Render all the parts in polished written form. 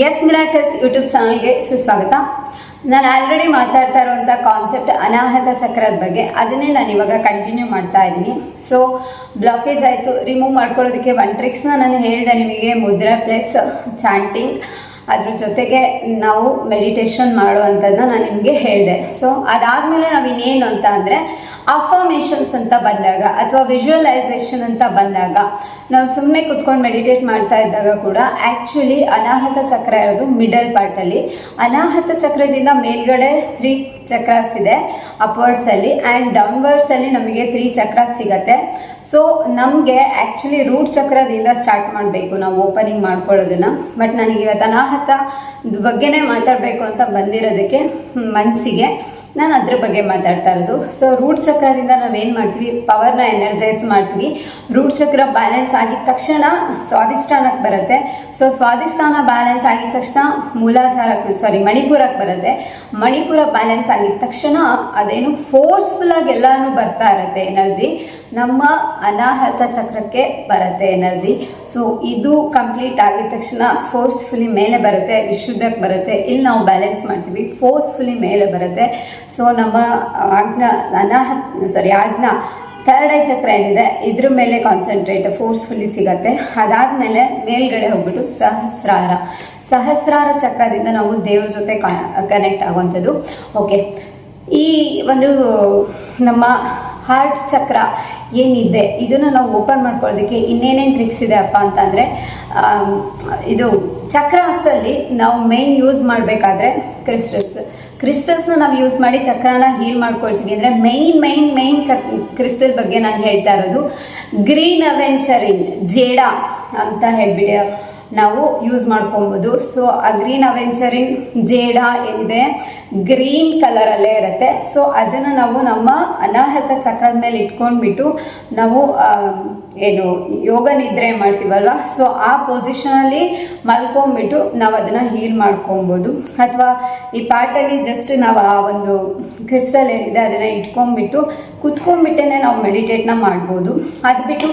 S miracles YouTube ಚಾನಲ್ಗೆ ಸುಸ್ವಾಗತ. ನಾನು ಆಲ್ರೆಡಿ ಮಾತಾಡ್ತಾ ಇರುವಂಥ ಕಾನ್ಸೆಪ್ಟ್ ಅನಾಹತ ಚಕ್ರದ ಬಗ್ಗೆ, ಅದನ್ನೇ ನಾನು ಇವಾಗ ಕಂಟಿನ್ಯೂ ಮಾಡ್ತಾ ಇದ್ದೀನಿ. ಸೊ ಬ್ಲಾಕೇಜ್ ಆಯಿತು, ರಿಮೂವ್ ಮಾಡ್ಕೊಳ್ಳೋದಕ್ಕೆ ಒನ್ ಟ್ರಿಕ್ಸ್ನ ನಾನು ಹೇಳಿದೆ ನಿಮಗೆ, ಮುದ್ರೆ ಪ್ಲಸ್ ಚಾಂಟಿಂಗ್, ಅದ್ರ ಜೊತೆಗೆ ನಾವು ಮೆಡಿಟೇಷನ್ ಮಾಡುವಂಥದ್ದನ್ನ ನಾನು ನಿಮಗೆ ಹೇಳಿದೆ. ಸೊ ಅದಾದಮೇಲೆ ನಾವು ಇನ್ನೇನು ಅಂತ ಅಂದರೆ ಅಫರ್ಮೇಷನ್ಸ್ ಅಂತ ಬಂದಾಗ ಅಥವಾ ವಿಜುವಲೈಸೇಷನ್ ಅಂತ ಬಂದಾಗ, ನಾವು ಸುಮ್ಮನೆ ಕುತ್ಕೊಂಡು ಮೆಡಿಟೇಟ್ ಮಾಡ್ತಾ ಇದ್ದಾಗ ಕೂಡ ಆ್ಯಕ್ಚುಲಿ ಅನಾಹತ ಚಕ್ರ ಇರೋದು ಮಿಡಲ್ ಪಾರ್ಟಲ್ಲಿ. ಅನಾಹತ ಚಕ್ರದಿಂದ ಮೇಲ್ಗಡೆ 3 ಚಕ್ರಾಸ್ ಇದೆ ಅಪ್ವರ್ಡ್ಸಲ್ಲಿ, ಆ್ಯಂಡ್ ಡೌನ್ವರ್ಡ್ಸಲ್ಲಿ ನಮಗೆ 3 ಚಕ್ರಾಸ್ ಸಿಗತ್ತೆ. ಸೊ ನಮಗೆ ಆ್ಯಕ್ಚುಲಿ ರೂಟ್ ಚಕ್ರದಿಂದ ಸ್ಟಾರ್ಟ್ ಮಾಡಬೇಕು ನಾವು ಓಪನಿಂಗ್ ಮಾಡ್ಕೊಳ್ಳೋದನ್ನು. ಬಟ್ ನನಗೆ ಇವತ್ತು ಅನಾಹತ ಬಗ್ಗೆನೇ ಮಾತಾಡಬೇಕು ಅಂತ ಬಂದಿರೋದಕ್ಕೆ ಮನಸ್ಸಿಗೆ ನಾನು ಅದ್ರ ಬಗ್ಗೆ ಮಾತಾಡ್ತಾ ಇರೋದು. ಸೊ ರೂಟ್ ಚಕ್ರದಿಂದ ನಾವೇನು ಮಾಡ್ತೀವಿ, ಪವರ್ನ ಎನರ್ಜೈಸ್ ಮಾಡ್ತೀವಿ. ರೂಟ್ ಚಕ್ರ ಬ್ಯಾಲೆನ್ಸ್ ಆಗಿದ ತಕ್ಷಣ ಸ್ವಾಧಿಷ್ಠಾನಕ್ಕೆ ಬರುತ್ತೆ. ಸೊ ಸ್ವಾಧಿಷ್ಠಾನ ಬ್ಯಾಲೆನ್ಸ್ ಆಗಿದ ತಕ್ಷಣ ಮಣಿಪುರಕ್ಕೆ ಬರುತ್ತೆ. ಮಣಿಪುರ ಬ್ಯಾಲೆನ್ಸ್ ಆಗಿದ ತಕ್ಷಣ ಅದೇನು ಫೋರ್ಸ್ಫುಲ್ಲಾಗಿ ಎಲ್ಲಾನು ಬರ್ತಾ ಇರುತ್ತೆ ಎನರ್ಜಿ, ನಮ್ಮ ಅನಾಹತ ಚಕ್ರಕ್ಕೆ ಬರುತ್ತೆ ಎನರ್ಜಿ. ಸೊ ಇದು ಕಂಪ್ಲೀಟ್ ಆಗಿದ ತಕ್ಷಣ ಫೋರ್ಸ್ಫುಲಿ ಮೇಲೆ ಬರುತ್ತೆ, ವಿಶುದ್ಧಕ್ಕೆ ಬರುತ್ತೆ. ಇಲ್ಲಿ ನಾವು ಬ್ಯಾಲೆನ್ಸ್ ಮಾಡ್ತೀವಿ, ಫೋರ್ಸ್ಫುಲಿ ಮೇಲೆ ಬರುತ್ತೆ. ಸೊ ನಮ್ಮ ಆಜ್ಞಾ ಥರ್ಡ್ ಐ ಚಕ್ರ ಏನಿದೆ ಇದ್ರ ಮೇಲೆ ಕಾನ್ಸಂಟ್ರೇಟ್ ಫೋರ್ಸ್ಫುಲಿ ಸಿಗತ್ತೆ. ಅದಾದಮೇಲೆ ಮೇಲ್ಗಡೆ ಹೋಗ್ಬಿಟ್ಟು ಸಹಸ್ರಾರ ಚಕ್ರದಿಂದ ನಾವು ದೇವ್ರ ಜೊತೆ ಕನೆಕ್ಟ್ ಆಗುವಂಥದ್ದು. ಓಕೆ, ಈ ಒಂದು ನಮ್ಮ ಹಾರ್ಟ್ ಚಕ್ರ ಏನಿದೆ ಇದನ್ನು ನಾವು ಓಪನ್ ಮಾಡ್ಕೊಳ್ಳೋದಕ್ಕೆ ಇನ್ನೇನೇನು ಟ್ರಿಕ್ಸ್ ಇದೆ ಅಪ್ಪ ಅಂತಂದರೆ, ಇದು ಚಕ್ರಾಸಲ್ಲಿ ನಾವು ಮೇನ್ ಯೂಸ್ ಮಾಡಬೇಕಾದ್ರೆ ಕ್ರಿಸ್ಟಲ್ಸ್ನ ನಾವು ಯೂಸ್ ಮಾಡಿ ಚಕ್ರನ ಹೀಲ್ ಮಾಡ್ಕೊಳ್ತೀವಿ. ಅಂದರೆ ಮೈನ್ ಕ್ರಿಸ್ಟಲ್ ಬಗ್ಗೆ ನಾನು ಹೇಳ್ತಾ ಇರೋದು ಗ್ರೀನ್ ಅವೆಂಚರಿನ್ ಜೇಡ ಅಂತ ಹೇಳ್ಬಿಟ್ಟು ನಾವು ಯೂಸ್ ಮಾಡ್ಕೊಬೋದು. ಸೊ ಆ ಗ್ರೀನ್ ಅವೆಂಚರಿನ್ ಜೇಡ ಏನಿದೆ ಗ್ರೀನ್ ಕಲರಲ್ಲೇ ಇರುತ್ತೆ. ಸೊ ಅದನ್ನು ನಾವು ನಮ್ಮ ಅನಾಹತ ಚಕ್ರದ ಮೇಲೆ ಇಟ್ಕೊಂಡ್ಬಿಟ್ಟು ನಾವು ಏನು ಯೋಗ ನಿದ್ರೆ ಮಾಡ್ತೀವಲ್ವ, ಸೊ ಆ ಪೊಸಿಷನಲ್ಲಿ ಮಲ್ಕೊಂಡ್ಬಿಟ್ಟು ನಾವು ಅದನ್ನು ಹೀಲ್ ಮಾಡ್ಕೊಬೋದು. ಅಥವಾ ಈ ಪಾರ್ಟಲ್ಲಿ ಜಸ್ಟ್ ನಾವು ಆ ಒಂದು ಕ್ರಿಸ್ಟಲ್ ಏನಿದೆ ಅದನ್ನು ಇಟ್ಕೊಂಡ್ಬಿಟ್ಟು ಕುತ್ಕೊಂಡ್ಬಿಟ್ಟೇ ನಾವು ಮೆಡಿಟೇಟ್ನ ಮಾಡ್ಬೋದು. ಅದು ಬಿಟ್ಟು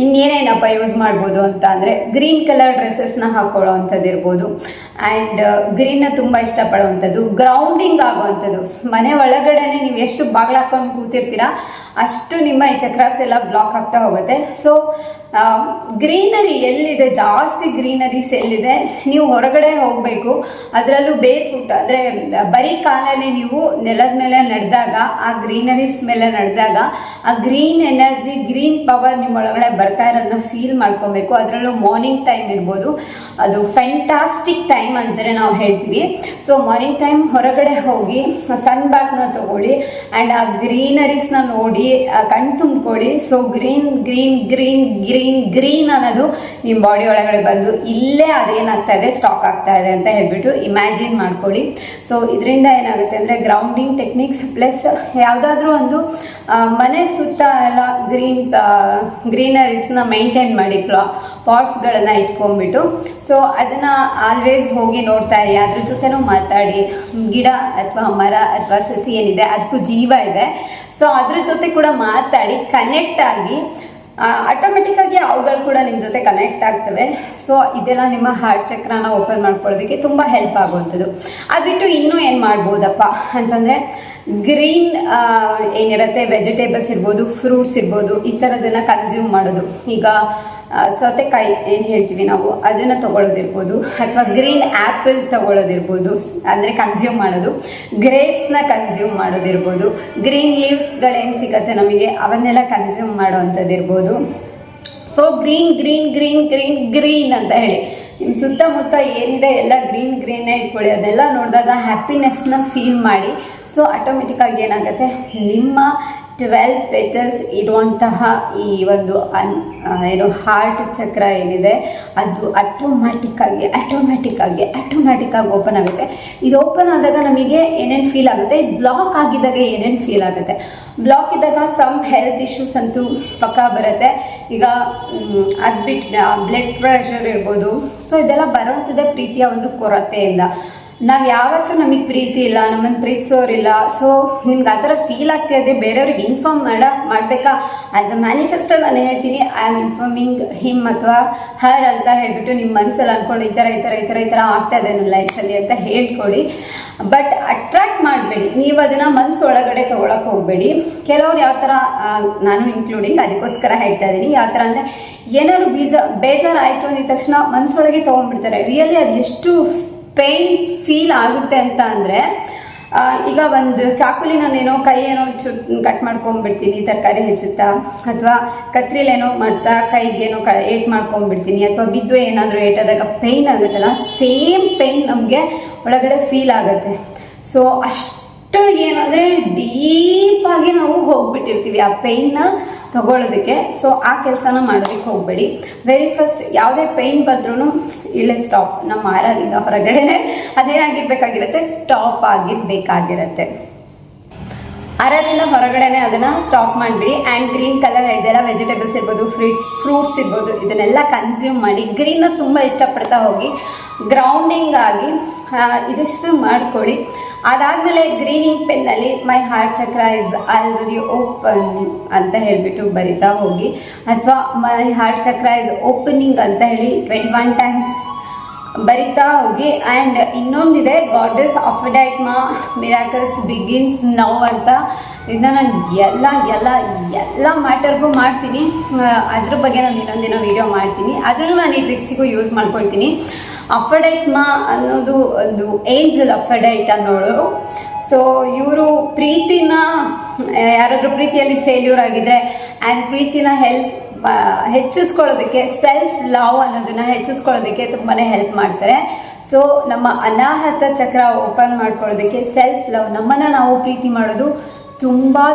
ಇನ್ನೇನೇನಪ್ಪ ಯೂಸ್ ಮಾಡ್ಬೋದು ಅಂತ ಅಂದರೆ, ಗ್ರೀನ್ ಕಲರ್ ಡ್ರೆಸ್ಸಸ್ನ ಹಾಕೊಳ್ಳೋ ಅಂಥದ್ದು ಇರ್ಬೋದು. ಆ್ಯಂಡ್ ಗ್ರೀನ್ನ ತುಂಬ ಇಷ್ಟಪಡುವಂಥದ್ದು, ಗ್ರೌಂಡಿಂಗ್ ಆಗುವಂಥದ್ದು. ಮನೆ ಒಳಗಡೆ ನೀವು ಎಷ್ಟು ಬಾಗಿಲು ಹಾಕೊಂಡು ಕೂತಿರ್ತೀರಾ ಅಷ್ಟು ನಿಮ್ಮ ಈ ಚಕ್ರಾಸ್ ಎಲ್ಲ ಬ್ಲಾಕ್ ಆಗ್ತಾ ಹೋಗುತ್ತೆ. ಸೊ ಗ್ರೀನರಿ ಎಲ್ಲಿದೆ, ಜಾಸ್ತಿ ಗ್ರೀನರೀಸ್ ಎಲ್ಲಿದೆ, ನೀವು ಹೊರಗಡೆ ಹೋಗಬೇಕು. ಅದರಲ್ಲೂ ಬೇರ್ ಫುಟ್ ಅಂದರೆ ಬರೀ ಕಾಲಲ್ಲಿ ನೀವು ನೆಲದ ಮೇಲೆ ನಡೆದಾಗ, ಆ ಗ್ರೀನರೀಸ್ ಮೇಲೆ ನಡೆದಾಗ ಆ ಗ್ರೀನ್ ಎನರ್ಜಿ, ಗ್ರೀನ್ ಪವರ್ ನಿಮ್ಮ ಒಳಗಡೆ ಬರ್ತಾ ಇರೋದನ್ನ ಫೀಲ್ ಮಾಡ್ಕೊಬೇಕು. ಅದರಲ್ಲೂ ಮಾರ್ನಿಂಗ್ ಟೈಮ್ ಇರ್ಬೋದು, ಅದು ಫ್ಯಾಂಟಾಸ್ಟಿಕ್ ಟೈಮ್ ಅಂತಲೇ ನಾವು ಹೇಳ್ತೀವಿ. ಸೊ ಮಾರ್ನಿಂಗ್ ಟೈಮ್ ಹೊರಗಡೆ ಹೋಗಿ ಸನ್ ಬ್ಯಾಗ್ನ ತಗೊಳ್ಳಿ ಆ್ಯಂಡ್ ಆ ಗ್ರೀನರೀಸ್ನ ನೋಡಿ ಕಣ್ ತುಂಬ್ಕೊಳ್ಳಿ. So green green green green green ಅನ್ನೋದು ನಿಮ್ಮ ಬಾಡಿ ಒಳಗಡೆ ಬಂದು ಇಲ್ಲೇ ಅದೇನಾಗ್ತಾ ಇದೆ, ಸ್ಟಾಕ್ ಆಗ್ತಾ ಇದೆ ಅಂತ ಹೇಳ್ಬಿಟ್ಟು ಇಮ್ಯಾಜಿನ್ ಮಾಡ್ಕೊಳ್ಳಿ. ಸೊ ಇದರಿಂದ ಏನಾಗುತ್ತೆ ಅಂದರೆ ಗ್ರೌಂಡಿಂಗ್ ಟೆಕ್ನಿಕ್ಸ್ ಪ್ಲಸ್ ಯಾವುದಾದ್ರೂ ಒಂದು ಮನೆ ಸುತ್ತ ಎಲ್ಲ ಗ್ರೀನರೀಸ್ನ ಮೈಂಟೈನ್ ಮಾಡಿ, ಪಾಟ್ಸ್ಗಳನ್ನು ಇಟ್ಕೊಂಡ್ಬಿಟ್ಟು. ಸೊ ಅದನ್ನು ಆಲ್ವೇಸ್ ಹೋಗಿ ನೋಡ್ತಾ ಇರಿ, ಅದ್ರ ಜೊತೆನೂ ಮಾತಾಡಿ. ಗಿಡ ಅಥವಾ ಮರ ಅಥವಾ ಸಸಿ ಏನಿದೆ ಅದಕ್ಕೂ ಜೀವ ಇದೆ. ಸೊ ಅದ್ರ ಜೊತೆ ಕೂಡ ಮಾತಾಡಿ, ಕನೆಕ್ಟ್ ಆಗಿ ಆಟೋಮೆಟಿಕ್ಕಾಗಿ ಅವುಗಳು ಕೂಡ ನಿಮ್ಮ ಜೊತೆ ಕನೆಕ್ಟ್ ಆಗ್ತವೆ. ಸೊ ಇದೆಲ್ಲ ನಿಮ್ಮ ಹಾರ್ಟ್ ಚಕ್ರನ ಓಪನ್ ಮಾಡ್ಕೊಳ್ಳೋದಕ್ಕೆ ತುಂಬ ಹೆಲ್ಪ್ ಆಗುವಂಥದ್ದು. ಅದು ಬಿಟ್ಟು ಇನ್ನೂ ಏನು ಮಾಡ್ಬೋದಪ್ಪ ಅಂತಂದರೆ, ಗ್ರೀನ್ ಏನಿರುತ್ತೆ ವೆಜಿಟೇಬಲ್ಸ್ ಇರ್ಬೋದು, ಫ್ರೂಟ್ಸ್ ಇರ್ಬೋದು, ಈ ಥರದನ್ನು ಕನ್ಸ್ಯೂಮ್ ಮಾಡೋದು. ಈಗ ಸೌತೆಕಾಯಿ ಏನು ಹೇಳ್ತೀವಿ ನಾವು, ಅದನ್ನು ತೊಗೊಳ್ಳೋದಿರ್ಬೋದು, ಅಥವಾ ಗ್ರೀನ್ ಆ್ಯಪಲ್ ತೊಗೊಳ್ಳೋದಿರ್ಬೋದು, ಅಂದರೆ ಕನ್ಸ್ಯೂಮ್ ಮಾಡೋದು. ಗ್ರೇಪ್ಸ್ನ ಕನ್ಸ್ಯೂಮ್ ಮಾಡೋದಿರ್ಬೋದು, ಗ್ರೀನ್ ಲೀವ್ಸ್ಗಳೇನು ಸಿಗುತ್ತೆ ನಮಗೆ ಅವನ್ನೆಲ್ಲ ಕನ್ಸ್ಯೂಮ್ ಮಾಡೋವಂಥದ್ದಿರ್ಬೋದು. So green green green green green ಅಂತ ಹೇಳಿ ನಿಮ್ಮ ಸುತ್ತಮುತ್ತ ಏನಿದೆ ಎಲ್ಲ ಗ್ರೀನೇ ಇಟ್ಕೊಳ್ಳಿ. ಅದೆಲ್ಲ ನೋಡಿದಾಗ ಹ್ಯಾಪಿನೆಸ್ನ ಫೀಲ್ ಮಾಡಿ. ಸೊ ಆಟೋಮೆಟಿಕ್ಕಾಗಿ ಏನಾಗುತ್ತೆ, ನಿಮ್ಮ 12 ಪೆಟಲ್ಸ್ ಇರುವಂತಹ ಈ ಒಂದು ಹಾರ್ಟ್ ಚಕ್ರ ಏನಿದೆ ಅದು ಆಟೋಮ್ಯಾಟಿಕ್ಕಾಗಿ ಓಪನ್ ಆಗುತ್ತೆ. ಇದು ಓಪನ್ ಆದಾಗ ನಮಗೆ ಏನೇನು ಫೀಲ್ ಆಗುತ್ತೆ, ಬ್ಲಾಕ್ ಆಗಿದ್ದಾಗ ಏನೇನು ಫೀಲ್ ಆಗುತ್ತೆ. ಬ್ಲಾಕ್ ಇದ್ದಾಗ ಸಮ್ ಹೆಲ್ತ್ ಇಶ್ಯೂಸ್ ಅಂತೂ ಪಕ್ಕಾ ಬರುತ್ತೆ. ಈಗ ಅದು ಬಿಟ್ಟು ಬ್ಲಡ್ ಪ್ರೆಷರ್ ಇರ್ಬೋದು. ಸೊ ಇದೆಲ್ಲ ಬರುವಂಥದ್ದೇ ಪ್ರೀತಿಯ ಒಂದು ಕೊರತೆಯಿಂದ. ನಾವು ಯಾವತ್ತೂ ನಮಗೆ ಪ್ರೀತಿ ಇಲ್ಲ, ನಮ್ಮನ್ನು ಪ್ರೀತಿಸೋರಿಲ್ಲ. ಸೊ ನಿಮ್ಗೆ ಆ ಥರ ಫೀಲ್ ಆಗ್ತಾ ಇದೆ, ಬೇರೆಯವ್ರಿಗೆ ಇನ್ಫಾರ್ಮ್ ಮಾಡಬೇಕಾ? ಆ್ಯಸ್ ಅ ಮ್ಯಾನಿಫೆಸ್ಟೋ ನಾನು ಹೇಳ್ತೀನಿ, ಐ ಆಮ್ ಇನ್ಫಾರ್ಮಿಂಗ್ ಹಿಮ್ ಅಥವಾ ಹರ್ ಅಂತ ಹೇಳ್ಬಿಟ್ಟು ನಿಮ್ಮ ಮನಸ್ಸಲ್ಲಿ ಅಂದ್ಕೊಂಡು ಈ ಥರ ಆಗ್ತಾ ಇದೆ ನನ್ನ ಲೈಫಲ್ಲಿ ಅಂತ ಹೇಳ್ಕೊಡಿ. ಬಟ್ ಅಟ್ರಾಕ್ಟ್ ಮಾಡಬೇಡಿ, ನೀವು ಅದನ್ನು ಮನಸ್ಸೊಳಗಡೆ ತೊಗೊಳಕ್ಕೆ ಹೋಗಬೇಡಿ. ಕೆಲವ್ರು ಯಾವ ಥರ, ನಾನು ಇನ್ಕ್ಲೂಡಿಂಗ್, ಅದಕ್ಕೋಸ್ಕರ ಹೇಳ್ತಾ ಇದ್ದೀನಿ. ಯಾವ ಥರ ಅಂದರೆ ಏನಾದ್ರು ಬೇಜಾರಾಯಿತು ಅಂದಿದ ತಕ್ಷಣ ಮನಸ್ಸೊಳಗೆ ತೊಗೊಂಡ್ಬಿಡ್ತಾರೆ. ರಿಯಲಿ ಅದು ಎಷ್ಟು ಪೇಯ್ನ್ ಫೀಲ್ ಆಗುತ್ತೆ ಅಂತ ಅಂದರೆ, ಈಗ ಒಂದು ಚಾಕುಲಿನೇನೋ ಕೈ ಏನೋ ಕಟ್ ಮಾಡ್ಕೊಂಡ್ಬಿಡ್ತೀನಿ ತರಕಾರಿ ಹೆಚ್ಚುತ್ತಾ, ಅಥವಾ ಕತ್ರಿಲೇನೋ ಮಾಡ್ತಾ ಕೈಗೇನೋ ಏಟ್ ಮಾಡ್ಕೊಂಡ್ಬಿಡ್ತೀನಿ, ಅಥವಾ ಬಿದ್ದು ಏನಾದರೂ ಏಟಾದಾಗ ಪೇಯ್ನ್ ಆಗುತ್ತಲ್ಲ, ಸೇಮ್ ಪೇಯ್ನ್ ನಮಗೆ ಒಳಗಡೆ ಫೀಲ್ ಆಗುತ್ತೆ. ಸೊ ಅಷ್ಟು ಏನಂದರೆ ಡೀಪಾಗಿ ನಾವು ಹೋಗ್ಬಿಟ್ಟಿರ್ತೀವಿ ಆ ಪೇಯ್ನ ತಗೊಳ್ಳೋದಕ್ಕೆ. ಸೊ ಆ ಕೆಲಸನ ಮಾಡೋದಕ್ಕೆ ಹೋಗಬೇಡಿ. ವೆರಿ ಫಸ್ಟ್ ಯಾವುದೇ ಪೇಯ್ನ್ ಬಂದ್ರೂ ಇಲ್ಲೇ ಸ್ಟಾಪ್, ನಮ್ಮ ಆರಾದಿಂದ ಹೊರಗಡೆನೆ ಅದೇನಾಗಿರ್ಬೇಕಾಗಿರುತ್ತೆ, ಸ್ಟಾಪ್ ಆಗಿರ್ಬೇಕಾಗಿರುತ್ತೆ. ಆರಾದಿಂದ ಹೊರಗಡೆನೆ ಅದನ್ನು ಸ್ಟಾಪ್ ಮಾಡಿಬಿಡಿ. ಆ್ಯಂಡ್ ಗ್ರೀನ್ ಕಲರ್ ಇದೆಲ್ಲ ವೆಜಿಟೇಬಲ್ಸ್ ಇರ್ಬೋದು, ಫ್ರೂಟ್ಸ್ ಇರ್ಬೋದು, ಇದನ್ನೆಲ್ಲ ಕನ್ಸ್ಯೂಮ್ ಮಾಡಿ. ಗ್ರೀನ್ನ ತುಂಬ ಇಷ್ಟಪಡ್ತಾ ಹೋಗಿ, ಗ್ರೌಂಡಿಂಗ್ ಆಗಿ ಇದಿಷ್ಟು ಮಾಡ್ಕೊಳ್ಳಿ. ಅದಾದಮೇಲೆ ಗ್ರೀನಿಂಗ್ ಪೆನ್ನಲ್ಲಿ my heart chakra is already open ಅಂತ ಹೇಳಿಬಿಟ್ಟು ಬರಿತಾ ಹೋಗಿ, ಅಥವಾ my heart chakra is opening ಅಂತ ಹೇಳಿ 21 ಟೈಮ್ಸ್ ಬರಿತಾ ಹೋಗಿ. ಆ್ಯಂಡ್ ಇನ್ನೊಂದಿದೆ, ಗಾಡೆಸ್ ಅಫ್ರೊಡೈಟ್ಮಾ ಮಿರಾಕಲ್ಸ್ ಬಿಗಿನ್ಸ್ ನೌ ಅಂತ. ಇದನ್ನ ನಾನು ಎಲ್ಲ ಮ್ಯಾಟರ್ಗೂ ಮಾಡ್ತೀನಿ. ಅದ್ರ ಬಗ್ಗೆ ನಾನು ಇನ್ನೊಂದಿನ ವೀಡಿಯೋ ಮಾಡ್ತೀನಿ. ಅದನ್ನು ನಾನು ಈ ಟ್ರಿಕ್ಸಿಗೂ ಯೂಸ್ ಮಾಡ್ಕೊಳ್ತೀನಿ. ಅಫ್ರೊಡೈಟ್ಮಾ ಅನ್ನೋದು ಒಂದು ಏಂಜಲ್ ಅಫ್ರೊಡೈಟ್ ಅನ್ನೋಳು. ಸೊ ಇವರು ಪ್ರೀತಿನ, ಯಾರಾದರೂ ಪ್ರೀತಿಯಲ್ಲಿ ಫೇಲ್ಯೂರ್ ಆಗಿದ್ರೆ ಆ್ಯಂಡ್ ಪ್ರೀತಿನ ಹೆಚ್ಚಿಸ್ಕೊಳ್ಳೋದಕ್ಕೆ, ಸೆಲ್ಫ್ ಲವ್ ಅನ್ನೋದನ್ನು ಹೆಚ್ಚಿಸ್ಕೊಳ್ಳೋದಕ್ಕೆ ತುಂಬಾ ಹೆಲ್ಪ್ ಮಾಡ್ತಾರೆ. ಸೊ ನಮ್ಮ ಅನಾಹತ ಚಕ್ರ ಓಪನ್ ಮಾಡ್ಕೊಳ್ಳೋದಕ್ಕೆ, ಸೆಲ್ಫ್ ಲವ್, ನಮ್ಮನ್ನು ನಾವು ಪ್ರೀತಿ ಮಾಡೋದು ತುಂಬಾ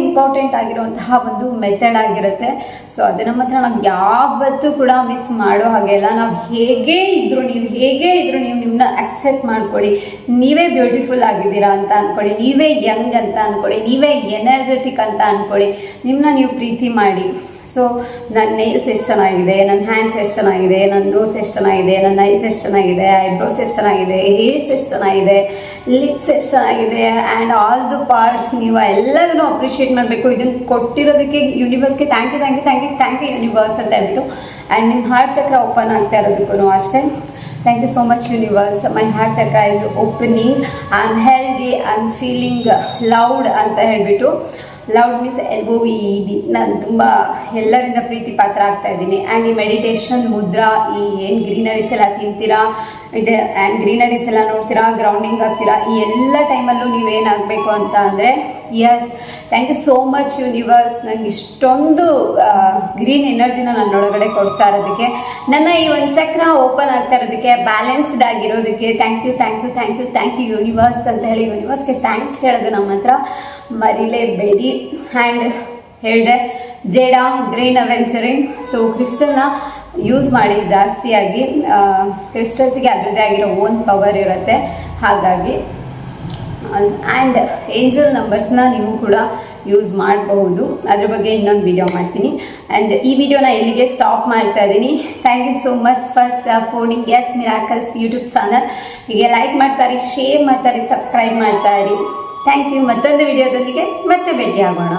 ಇಂಪಾರ್ಟೆಂಟ್ ಆಗಿರುವಂತಹ ಒಂದು ಮೆಥಡ್ ಆಗಿರುತ್ತೆ. ಸೊ ಅದನ್ನ ಮಾತ್ರ ನಾವು ಯಾವತ್ತೂ ಕೂಡ ಮಿಸ್ ಮಾಡೋ ಹಾಗೆ ಇಲ್ಲ. ನಾವು ಹೇಗೆ ಇದ್ರು ನೀವು ನಿಮ್ಮನ್ನ ಅಕ್ಸೆಪ್ಟ್ ಮಾಡ್ಕೊಳ್ಳಿ. ನೀವೇ ಬ್ಯೂಟಿಫುಲ್ ಆಗಿದ್ದೀರಾ ಅಂತ ಅಂದ್ಕೊಳ್ಳಿ, ನೀವೇ ಯಂಗ್ ಅಂತ ಅಂದ್ಕೊಳ್ಳಿ, ನೀವೇ ಎನರ್ಜೆಟಿಕ್ ಅಂತ ಅಂದ್ಕೊಳ್ಳಿ. ನಿಮ್ಮನ್ನ ನೀವು ಪ್ರೀತಿ ಮಾಡಿ. ಸೊ ನನ್ನ ನೇಲ್ಸ್ ಎಷ್ಟು ಚೆನ್ನಾಗಿದೆ, ನನ್ನ ಹ್ಯಾಂಡ್ಸ್ ಎಷ್ಟು ಚೆನ್ನಾಗಿದೆ, ನನ್ನ ನೋಸ್ ಎಷ್ಟು ಚೆನ್ನಾಗಿದೆ, ನನ್ನ ಐಸ್ ಎಷ್ಟು ಚೆನ್ನಾಗಿದೆ, ಐಬ್ರೋಸ್ ಎಷ್ಟು ಚೆನ್ನಾಗಿದೆ, ಹೇರ್ಸ್ ಎಷ್ಟು ಚೆನ್ನಾಗಿದೆ, ಲಿಪ್ಸ್ ಎಷ್ಟು ಚೆನ್ನಾಗಿದೆ, ಆ್ಯಂಡ್ ಆಲ್ ದ ಪಾರ್ಟ್ಸ್ ನೀವು ಎಲ್ಲದನ್ನು ಅಪ್ರಿಷಿಯೇಟ್ ಮಾಡಬೇಕು. ಇದನ್ನು ಕೊಟ್ಟಿರೋದಕ್ಕೆ ಯೂನಿವರ್ಸ್ಗೆ ಥ್ಯಾಂಕ್ ಯು ಯೂನಿವರ್ಸ್ ಅಂತ ಹೇಳ್ಬಿಟ್ಟು. ಆ್ಯಂಡ್ ನಿಮ್ಮ ಹಾರ್ಟ್ ಚಕ್ರ ಓಪನ್ ಆಗ್ತಾ ಇರೋದಕ್ಕೂ ಅಷ್ಟೇ. Thank you so much universe. My heart chakra is opening, I am healthy, I am feeling loud ಅಂತ ಹೇಳಿಬಿಟ್ಟು. Loud means LOVED. ನಾನು ತುಂಬ ಎಲ್ಲರಿಂದ ಪ್ರೀತಿ ಪಾತ್ರ ಆಗ್ತಾ ಇದ್ದೀನಿ. ಆ್ಯಂಡ್ ಈ ಮೆಡಿಟೇಷನ್ ಮುದ್ರಾ, ಈ ಏನು ಗ್ರೀನರೀಸ್ ಎಲ್ಲ ತಿಂತೀರಾ ಇದೆ, ಆ್ಯಂಡ್ ಗ್ರೀನರೀಸ್ ಎಲ್ಲ ನೋಡ್ತೀರಾ, ಗ್ರೌಂಡಿಂಗ್ ಆಗ್ತೀರಾ, ಈ ಎಲ್ಲ ಟೈಮಲ್ಲೂ ನೀವೇನಾಗಬೇಕು ಅಂತ ಅಂದರೆ, yes, thank you so much universe, ನನಗೆ ಇಷ್ಟೊಂದು ಗ್ರೀನ್ ಎನರ್ಜಿನ ನನ್ನೊಳಗಡೆ ಕೊಡ್ತಾ ಇರೋದಕ್ಕೆ, ನನ್ನ ಈ ಒಂದು ಚಕ್ರ ಓಪನ್ ಆಗ್ತಾ ಇರೋದಕ್ಕೆ, ಬ್ಯಾಲೆನ್ಸ್ಡ್ ಆಗಿರೋದಕ್ಕೆ ಥ್ಯಾಂಕ್ ಯು ಯೂನಿವರ್ಸ್ ಅಂತ ಹೇಳಿ ಯೂನಿವರ್ಸ್ಗೆ ಥ್ಯಾಂಕ್ಸ್ ಹೇಳೋದು ನಮ್ಮ ಹತ್ರ ಮರಿಲೇಬೇಡಿ. ಆ್ಯಂಡ್ ಹೇಳಿದೆ ಜೇಡಾ ಗ್ರೀನ್ ಅವೆಂಚರಿಂಗ್. ಸೊ ಕ್ರಿಸ್ಟಲ್ನ ಯೂಸ್ ಮಾಡಿ ಜಾಸ್ತಿಯಾಗಿ. ಕ್ರಿಸ್ಟಲ್ಸಿಗೆ ಅದರದ್ದೇ ಆಗಿರೋ ಓನ್ ಪವರ್ ಇರುತ್ತೆ. ಹಾಗಾಗಿ ಆ್ಯಂಡ್ ಏಂಜಲ್ ನಂಬರ್ಸ್ನ ನೀವು ಕೂಡ ಯೂಸ್ ಮಾಡಬಹುದು. ಅದ್ರ ಬಗ್ಗೆ ಇನ್ನೊಂದು ವಿಡಿಯೋ ಮಾಡ್ತೀನಿ. ಆ್ಯಂಡ್ ಈ ವಿಡಿಯೋನ ಎಲ್ಲಿಗೆ ಸ್ಟಾಪ್ ಮಾಡ್ತಾ ಇದ್ದೀನಿ. Thank you so much for supporting S miracles YouTube channel. ಹೀಗೆ ಲೈಕ್ ಮಾಡ್ತಾರೆ, ಶೇರ್ ಮಾಡ್ತಾರೆ, ಸಬ್ಸ್ಕ್ರೈಬ್ ಮಾಡ್ತಾ ಇರಿ. Thank you. ಮತ್ತೊಂದು ವಿಡಿಯೋದೊಂದಿಗೆ ಮತ್ತೆ ಭೇಟಿ ಆಗೋಣ.